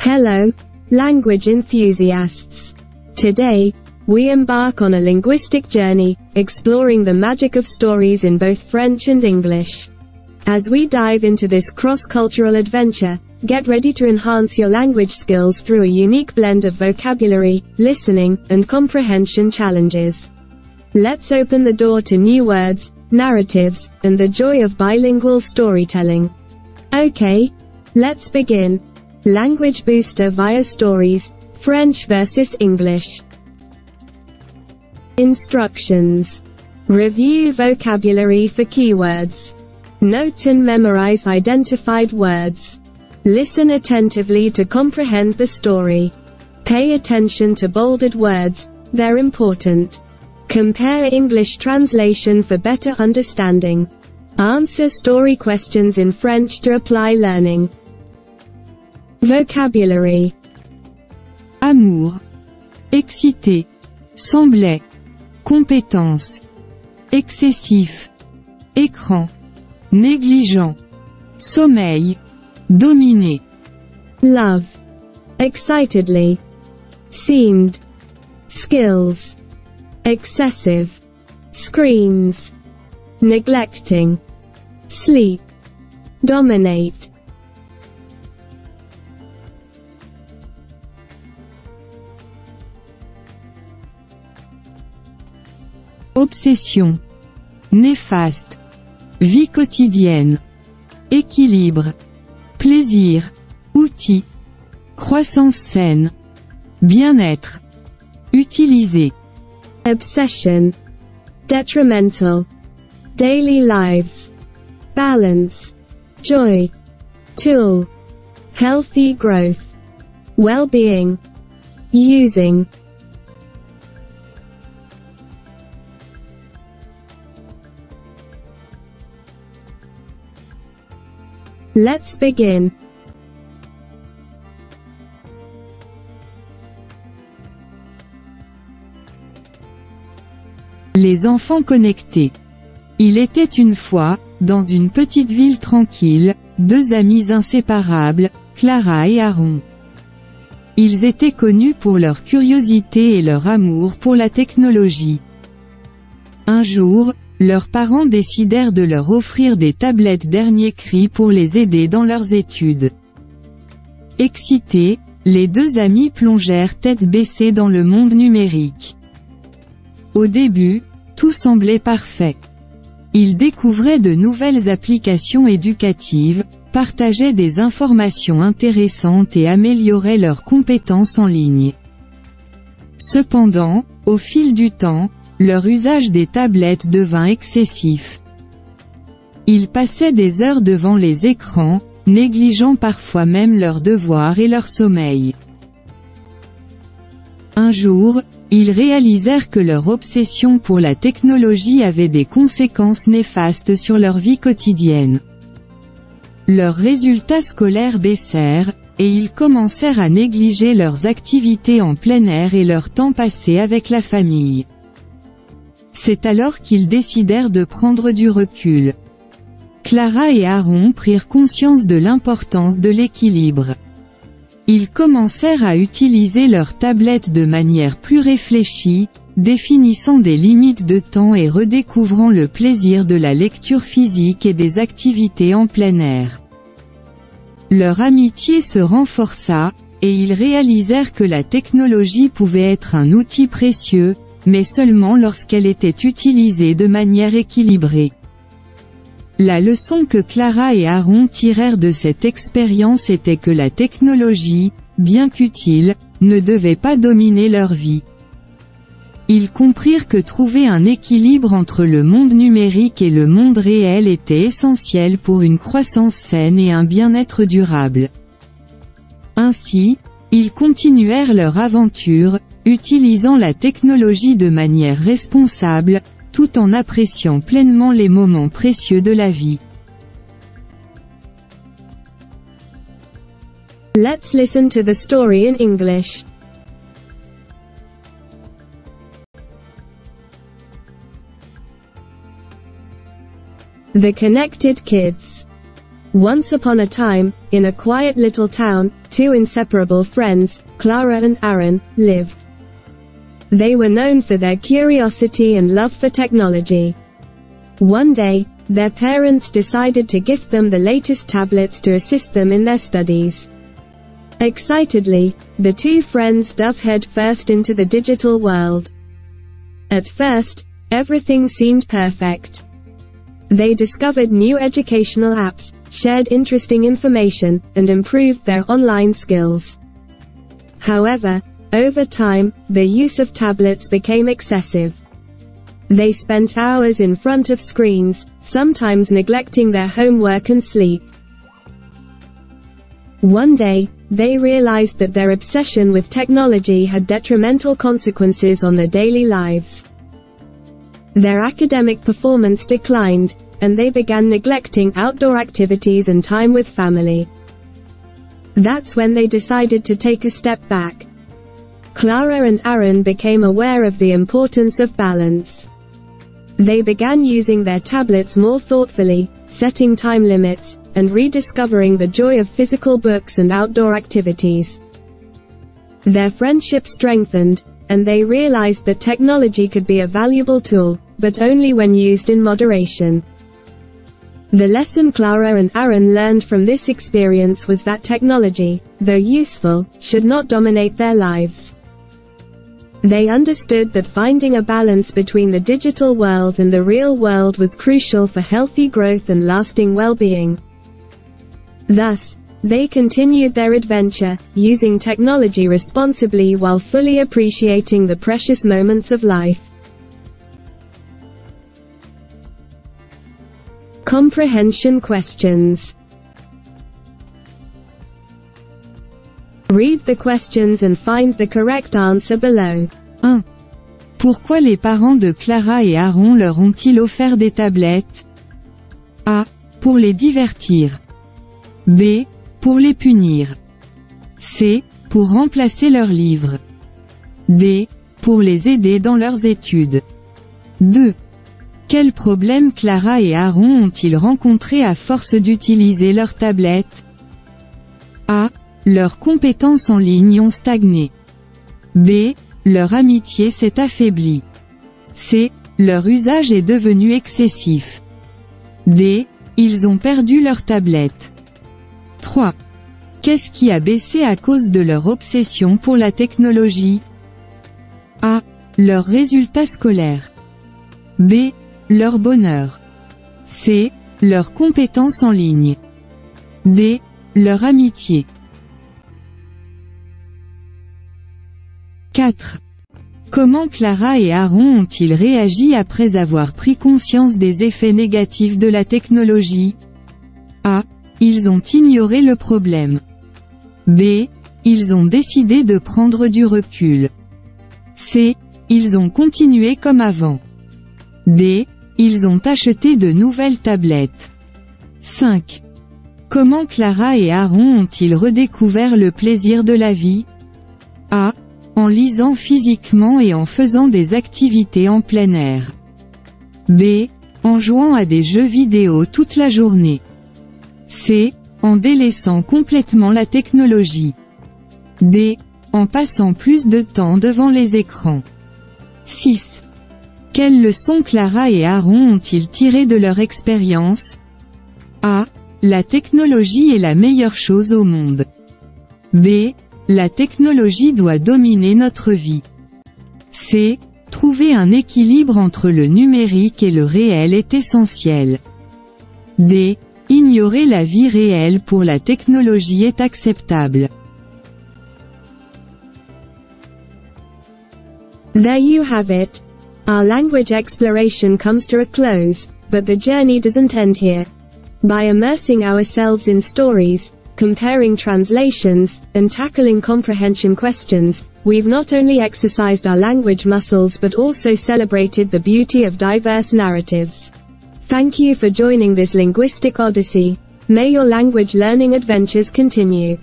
Hello, language enthusiasts. Today, we embark on a linguistic journey, exploring the magic of stories in both French and English. As we dive into this cross-cultural adventure, get ready to enhance your language skills through a unique blend of vocabulary, listening, and comprehension challenges. Let's open the door to new words, narratives, and the joy of bilingual storytelling. Okay, let's begin. Language booster via stories, French versus English. Instructions. Review vocabulary for keywords. Note and memorize identified words. Listen attentively to comprehend the story. Pay attention to bolded words, they're important. Compare English translation for better understanding. Answer story questions in French to apply learning. Vocabulary. Amour, excité, semblait, compétence, excessif, écran, négligent, sommeil, dominé. Love. Excitedly. Seemed. Skills. Excessive. Screens. Neglecting. Sleep. Dominate. Obsession, néfaste, vie quotidienne, équilibre, plaisir, outil, croissance saine, bien-être, utiliser. Obsession. Detrimental. Daily lives. Balance. Joy. Tool. Healthy growth. Well-being. Using. Let's begin. Les enfants connectés. Il était une fois, dans une petite ville tranquille, deux amis inséparables, Clara et Aaron. Ils étaient connus pour leur curiosité et leur amour pour la technologie. Un jour, leurs parents décidèrent de leur offrir des tablettes dernier cri pour les aider dans leurs études. Excités, les deux amis plongèrent tête baissée dans le monde numérique. Au début, tout semblait parfait. Ils découvraient de nouvelles applications éducatives, partageaient des informations intéressantes et amélioraient leurs compétences en ligne. Cependant, au fil du temps, leur usage des tablettes devint excessif. Ils passaient des heures devant les écrans, négligeant parfois même leurs devoirs et leur sommeil. Un jour, ils réalisèrent que leur obsession pour la technologie avait des conséquences néfastes sur leur vie quotidienne. Leurs résultats scolaires baissèrent, et ils commencèrent à négliger leurs activités en plein air et leur temps passé avec la famille. C'est alors qu'ils décidèrent de prendre du recul. Clara et Aaron prirent conscience de l'importance de l'équilibre. Ils commencèrent à utiliser leurs tablettes de manière plus réfléchie, définissant des limites de temps et redécouvrant le plaisir de la lecture physique et des activités en plein air. Leur amitié se renforça, et ils réalisèrent que la technologie pouvait être un outil précieux, mais seulement lorsqu'elle était utilisée de manière équilibrée. La leçon que Clara et Aaron tirèrent de cette expérience était que la technologie, bien qu'utile, ne devait pas dominer leur vie. Ils comprirent que trouver un équilibre entre le monde numérique et le monde réel était essentiel pour une croissance saine et un bien-être durable. Ainsi, ils continuèrent leur aventure, utilisant la technologie de manière responsable, tout en appréciant pleinement les moments précieux de la vie. Let's listen to the story in English. The Connected Kids. Once upon a time, in a quiet little town, two inseparable friends, Clara and Aaron, lived. They were known for their curiosity and love for technology. One day, their parents decided to gift them the latest tablets to assist them in their studies. Excitedly, the two friends dove head first into the digital world. At first, everything seemed perfect. They discovered new educational apps, shared interesting information, and improved their online skills. However, over time, the use of tablets became excessive. They spent hours in front of screens, sometimes neglecting their homework and sleep. One day, they realized that their obsession with technology had detrimental consequences on their daily lives. Their academic performance declined, and they began neglecting outdoor activities and time with family. That's when they decided to take a step back. Clara and Aaron became aware of the importance of balance. They began using their tablets more thoughtfully, setting time limits, and rediscovering the joy of physical books and outdoor activities. Their friendship strengthened, and they realized that technology could be a valuable tool, but only when used in moderation. The lesson Clara and Aaron learned from this experience was that technology, though useful, should not dominate their lives. They understood that finding a balance between the digital world and the real world was crucial for healthy growth and lasting well-being. Thus, they continued their adventure, using technology responsibly while fully appreciating the precious moments of life. Comprehension questions. Read the questions and find the correct answer below. 1. Pourquoi les parents de Clara et Aaron leur ont-ils offert des tablettes? A. Pour les divertir. B. Pour les punir. C. Pour remplacer leurs livres. D. Pour les aider dans leurs études. 2. Quels problèmes Clara et Aaron ont-ils rencontrés à force d'utiliser leurs tablettes? A. Leurs compétences en ligne ont stagné. B. Leur amitié s'est affaiblie. C. Leur usage est devenu excessif. D. Ils ont perdu leur tablette. 3. Qu'est-ce qui a baissé à cause de leur obsession pour la technologie? A. Leurs résultats scolaires. B. Leur bonheur. C. Leurs compétences en ligne. D. Leur amitié. 4. Comment Clara et Aaron ont-ils réagi après avoir pris conscience des effets négatifs de la technologie? A. Ils ont ignoré le problème. B. Ils ont décidé de prendre du recul. C. Ils ont continué comme avant. D. Ils ont acheté de nouvelles tablettes. 5. Comment Clara et Aaron ont-ils redécouvert le plaisir de la vie? A. En lisant physiquement et en faisant des activités en plein air. B. En jouant à des jeux vidéo toute la journée. C. En délaissant complètement la technologie. D. En passant plus de temps devant les écrans. 6. Quelles leçons Clara et Aaron ont-ils tirées de leur expérience? A. La technologie est la meilleure chose au monde. B. La technologie doit dominer notre vie. C. Trouver un équilibre entre le numérique et le réel est essentiel. D. Ignorer la vie réelle pour la technologie est acceptable. There you have it. Our language exploration comes to a close, but the journey doesn't end here. By immersing ourselves in stories, comparing translations, and tackling comprehension questions, we've not only exercised our language muscles but also celebrated the beauty of diverse narratives. Thank you for joining this linguistic odyssey. May your language learning adventures continue.